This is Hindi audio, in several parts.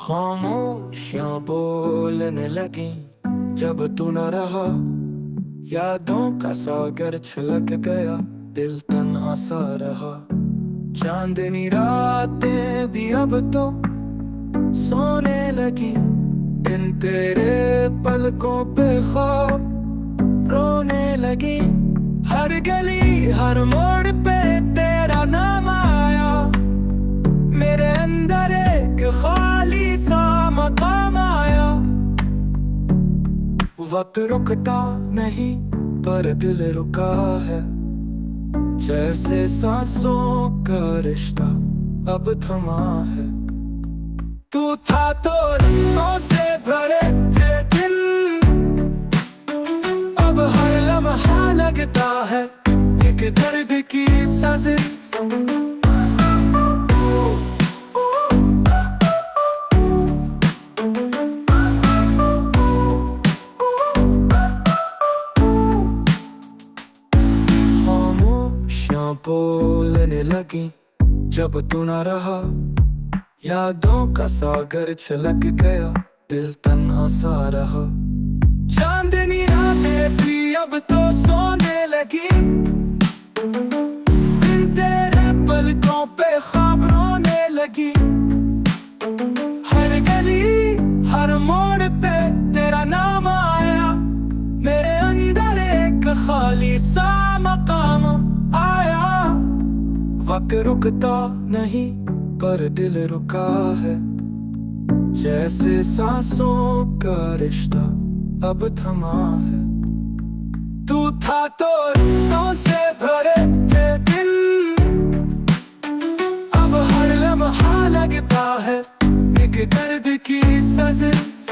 खामोशियां बोलने लगी जब तू न रहा। यादों का सागर छलक गया, दिल तन्हा सा रहा। चांदनी रातें भी अब तो सोने लगी, इन तेरे पलकों पे ख्वाब रोने लगी। हर गली हर मोड़ पे तेरा नाम आया, मेरे अंदर एक खाली सा मकाम आया। वक्त रुकता नहीं पर दिल रुका है, जैसे सांसों का रिश्ता अब थमा है। तू था तो रंगों से भरे थे दिल, अब हर लम्हा लगता है एक दर्द की साजिश। बोलने लगी जब तू न रहा। यादों का सागर छलक गया, दिल तन्हा सा रहा। चांदनी रातें भी अब तो सोने लगी, इन तेरे पलकों पे ख्वाब रोने लगी। हर गली हर मोड़ पे तेरा नाम आया, मेरे अंदर एक खाली सा मकाम आया। वक्त रुकता नहीं पर दिल रुका है, जैसे सांसों का रिश्ता अब थमा है। तू था तो रंगों से भरे थे दिल, अब हर लम्हा लगता है एक दर्द की साजिश।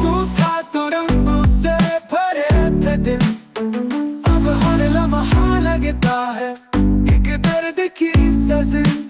तू था तो रंगों से भरे थे दिल, अब हर लम्हा लगता है एक दर्द की साजिश।